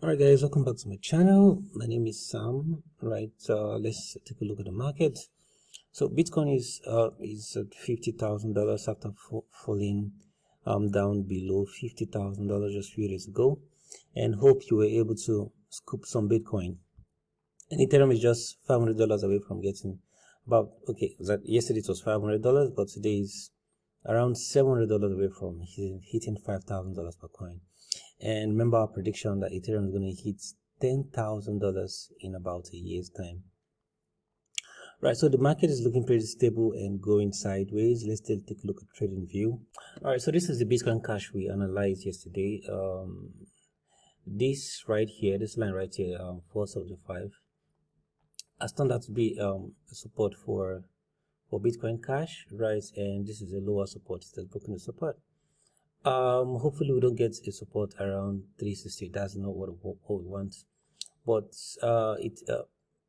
Alright guys, welcome back to my channel. My name is Sam. Right, let's take a look at the market. So Bitcoin is at $50,000 after falling down below $50,000 just a few days ago, and hope you were able to scoop some Bitcoin. And Ethereum is just $500 away from getting about, okay, that yesterday it was $500, but today is around $700 away from hitting $5,000 per coin. And remember our prediction that Ethereum is going to hit $10,000 in about a year's time. Right, so the market is looking pretty stable and going sideways. Let's take a look at trading view. All right, so this is the Bitcoin Cash we analyzed yesterday. This right here, this line right here, 475, has turned out to be a support for Bitcoin Cash, right? And this is a lower support. It has broken the support. Hopefully we don't get a support around 360. That's not what we want, but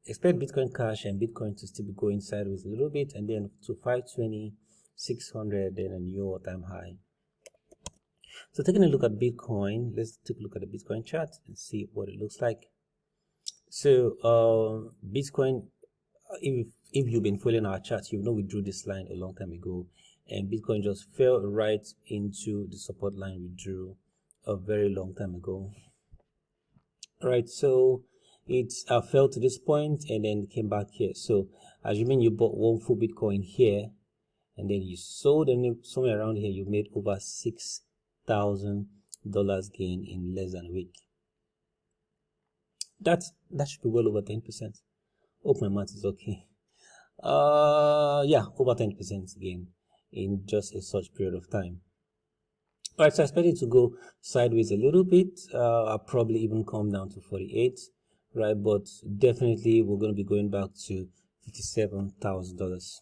expect Bitcoin Cash and Bitcoin to still be going sideways a little bit, and then to 520, 600, then a new all-time high. So taking a look at Bitcoin, let's take a look at the Bitcoin chart and see what it looks like. So Bitcoin, if you've been following our charts, you know we drew this line a long time ago, and Bitcoin just fell right into the support line we drew a very long time ago. Right, so it fell to this point and then came back here. So as you mean, you bought one full Bitcoin here and then you sold, and somewhere around here you made over $6,000 gain in less than a week. That should be well over 10%. Hope my math is okay. Yeah, over 10% gain in just a such period of time. All right, so I expect it to go sideways a little bit. I'll probably even come down to 48, right? But definitely we're going to be going back to $57,000.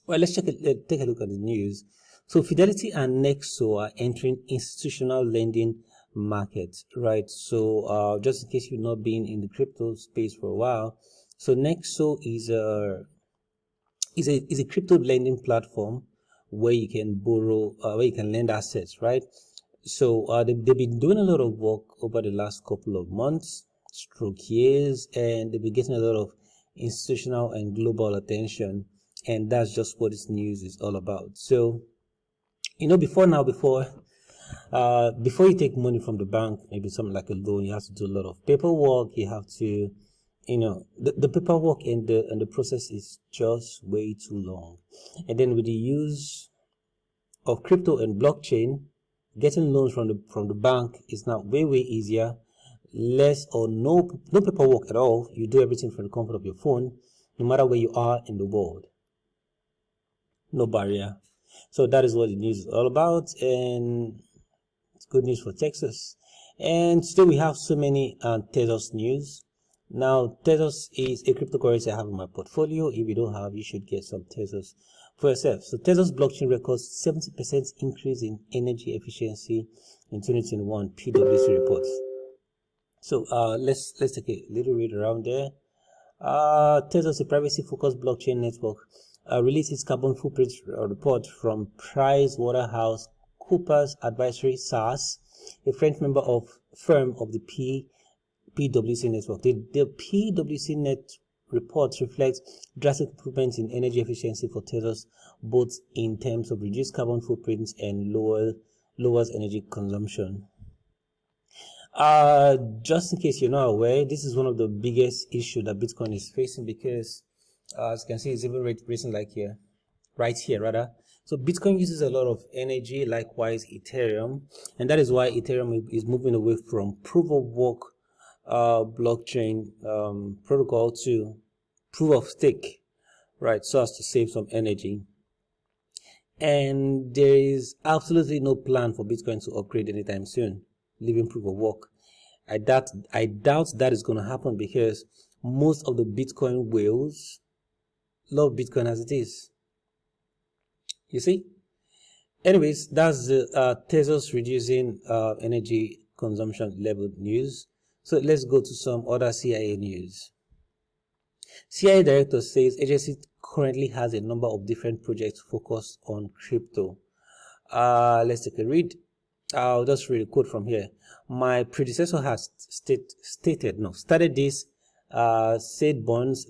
Well, let's take a look at the news. So Fidelity and Nexo are entering institutional lending market, right? So just in case you've not been in the crypto space for a while, so Nexo is a crypto lending platform where you can borrow, where you can lend assets, right? So they've been doing a lot of work over the last couple of months, stroke years, and they've been getting a lot of institutional and global attention, and that's just what this news is all about. So, you know, before you take money from the bank, maybe something like a loan, you have to do a lot of paperwork. You have to, you know, the paperwork and the process is just way too long. And then with the use of crypto and blockchain, getting loans from the bank is now way easier. Less or no paperwork at all. You do everything from the comfort of your phone, no matter where you are in the world. No barrier. So that is what the news is all about, and it's good news for Texas. And today we have so many Tezos news. Now, Tezos is a cryptocurrency I have in my portfolio. If you don't have, you should get some Tezos for yourself. So Tezos blockchain records 70% increase in energy efficiency in 2021 PwC reports. So let's take a little read around there. Tezos, a privacy-focused blockchain network, released its carbon footprint report from PricewaterhouseCoopers Advisory SaaS, a French firm of the PwC network. The PwC net report reflects drastic improvements in energy efficiency for Tezos, both in terms of reduced carbon footprints and lowers energy consumption. Just in case you're not aware, this is one of the biggest issues that Bitcoin is facing, because as you can see, it's even racing like here, right here rather. So Bitcoin uses a lot of energy, likewise Ethereum, and that is why Ethereum is moving away from proof of work blockchain protocol to proof of stake, right, so as to save some energy. And there is absolutely no plan for Bitcoin to upgrade anytime soon, leaving proof of work. I doubt that is going to happen, because most of the Bitcoin whales love Bitcoin as it is. You see? Anyways, that's the Tezos reducing energy consumption level news. So let's go to some other CIA news. CIA director says agency currently has a number of different projects focused on crypto. Let's take a read. I'll just read a quote from here. My predecessor has started this, said Bonds,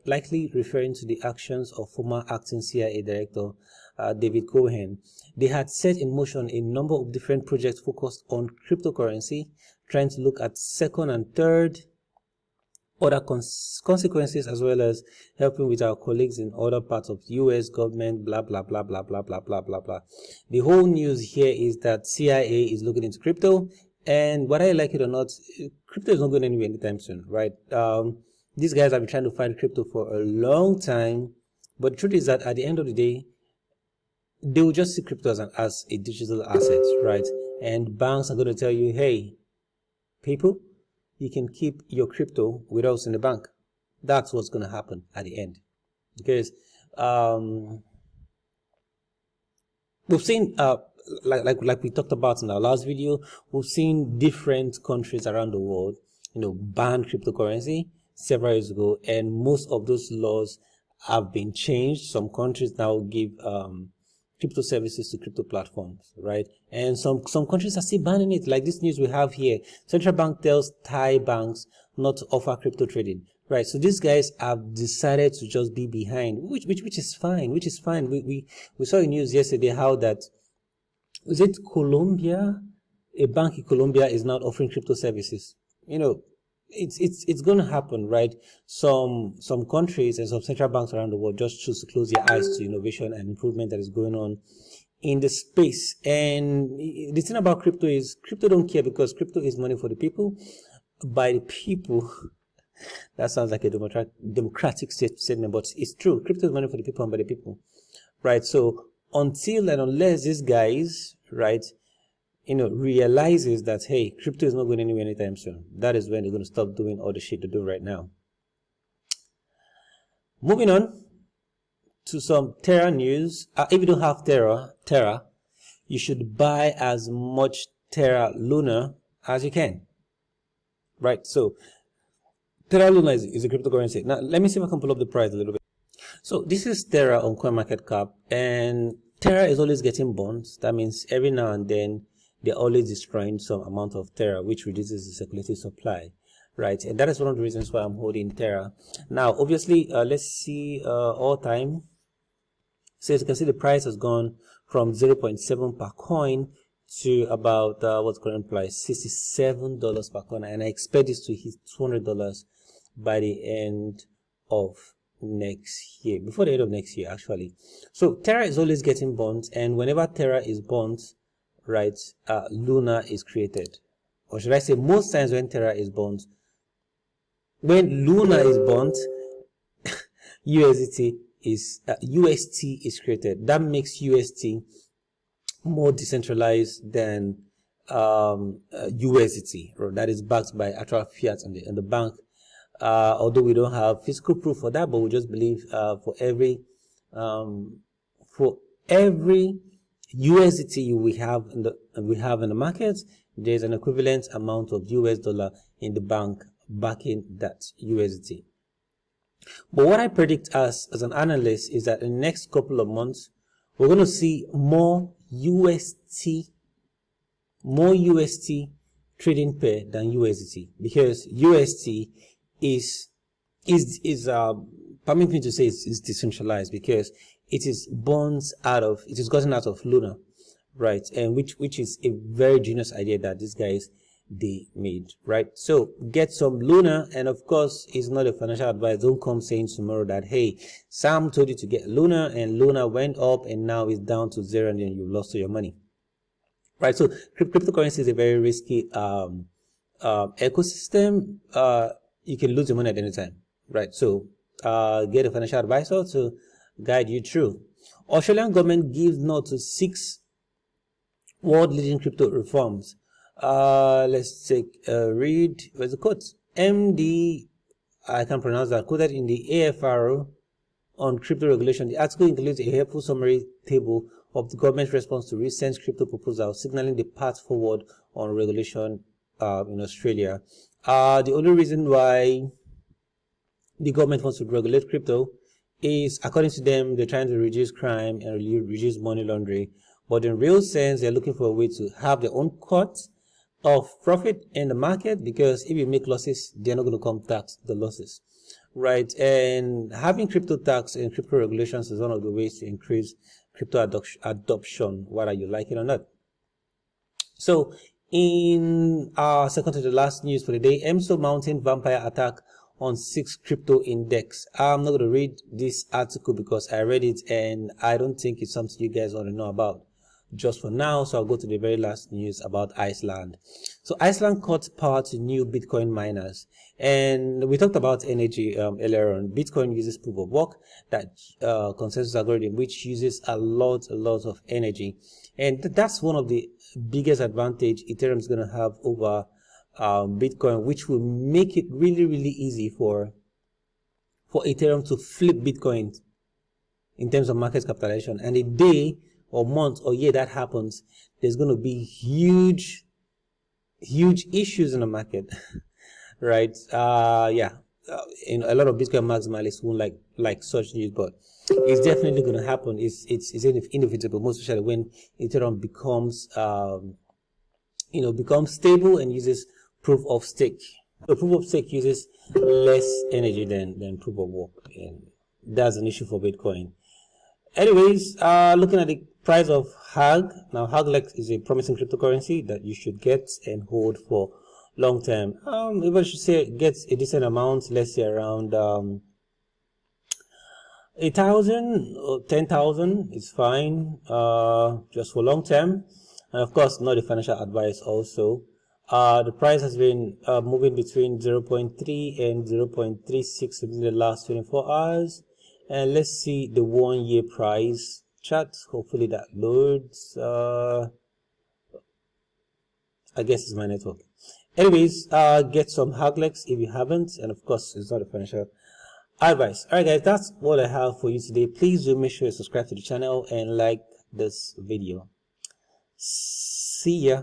likely referring to the actions of former acting CIA director David Cohen. They had set in motion a number of different projects focused on cryptocurrency, trying to look at second and third other consequences, as well as helping with our colleagues in other parts of the US government, blah blah blah blah blah blah blah blah blah. The whole news here is that CIA is looking into crypto, and whether I like it or not, crypto is not going anywhere anytime soon, right? These guys have been trying to find crypto for a long time, but the truth is that at the end of the day, they will just see crypto as a digital asset, right? And banks are going to tell you, hey, people, you can keep your crypto with us in the bank. That's what's going to happen at the end. Because we've seen, like we talked about in our last video, we've seen different countries around the world, ban cryptocurrency several years ago, and most of those laws have been changed. Some countries now give crypto services to crypto platforms, right? And some countries are still banning it. Like this news we have here, central bank tells Thai banks not to offer crypto trading, right? So these guys have decided to just be behind, which is fine, We saw in news yesterday how that, is it Colombia? A bank in Colombia is not offering crypto services. It's going to happen, right? Some countries and some central banks around the world just choose to close their eyes to innovation and improvement that is going on in the space. And the thing about crypto is crypto don't care, because crypto is money for the people, by the people. That sounds like a democratic statement, but it's true. Crypto is money for the people and by the people, right? So until and unless these guys, right, realizes that, hey, crypto is not going anywhere anytime soon, that is when they're going to stop doing all the shit they do right now. Moving on to some Terra news. If you don't have Terra, you should buy as much Terra Luna as you can, right? So Terra Luna is a cryptocurrency. Now let me see if I can pull up the price a little bit. So this is Terra on CoinMarketCap, and Terra is always getting bonds. That means every now and then they're always destroying some amount of Terra, which reduces the circulating supply, right? And that is one of the reasons why I'm holding Terra. Now, obviously, let's see all time. So as you can see, the price has gone from 0.7 per coin to about what's current price, $67 per coin, and I expect this to hit $200 by the end of next year, before the end of next year actually. So Terra is always getting bonds, and whenever Terra is bonds, right, Luna is created, or should I say, most times when Terra is bonds, when Luna is bond, UST is created. That makes UST more decentralized than USDT, or that is backed by actual fiat in the bank. Although we don't have physical proof for that, but we just believe for every USDT we have in the market, there's an equivalent amount of US dollar in the bank backing that USDT. But what I predict as an analyst is that in the next couple of months, we're going to see more UST trading pair than USDT, because UST is permit me to say it's decentralized, because it is gotten out of Luna, right? And which is a very genius idea that these guys they made, right? So get some Luna, and of course it's not a financial advice. Don't come saying tomorrow that, hey, Sam told you to get Luna and Luna went up and now it's down to zero and then you've lost all your money, right? So cryptocurrency is a very risky ecosystem. You can lose your money at any time, right? So get a financial advisor to guide you through. Australian government gives nod to 6 world leading crypto reforms. Let's take a read. Where's the quote? MD, I can pronounce that, quoted in the AFRO on crypto regulation. The article includes a helpful summary table of the government's response to recent crypto proposals, signaling the path forward on regulation in Australia. The only reason why the government wants to regulate crypto is, according to them, they're trying to reduce crime and reduce money laundering. but in real sense, they're looking for a way to have their own cut of profit in the market, because if you make losses, they're not going to come tax the losses, right? And having crypto tax and crypto regulations is one of the ways to increase crypto adoption, whether you like it or not. So in our second to the last news for the day, EMSO mounting vampire attack on 6 crypto index. I'm not going to read this article because I read it and I don't think it's something you guys want to know about just for now. So I'll go to the very last news about Iceland. So Iceland cut power to new Bitcoin miners, and we talked about energy earlier on. Bitcoin uses proof of work, that consensus algorithm, which uses a lot of energy, and that's one of the biggest advantage Ethereum is going to have over Bitcoin, which will make it really easy for Ethereum to flip Bitcoin in terms of market capitalization. And a day or month or year that happens, there's going to be huge issues in the market. Right? Yeah, a lot of Bitcoin maximalists won't like such news, but it's definitely going to happen. It's inevitable, most especially when Ethereum becomes becomes stable and uses proof of stake. So proof of stake uses less energy than proof of work, and that's an issue for Bitcoin. Anyways, looking at the price of HAG. Now, HAG is a promising cryptocurrency that you should get and hold for long term. If I should say get a decent amount, let's say around 8,000 or 10,000 is fine, just for long term. And of course, not a financial advice also. The price has been moving between 0.3 and 0.36 within the last 24 hours. And let's see the 1 year price chart. Hopefully that loads. I guess it's my network. Anyways, get some Haglex if you haven't. And of course, it's not a financial advice. Alright guys, that's all I have for you today. Please do make sure you subscribe to the channel and like this video. See ya.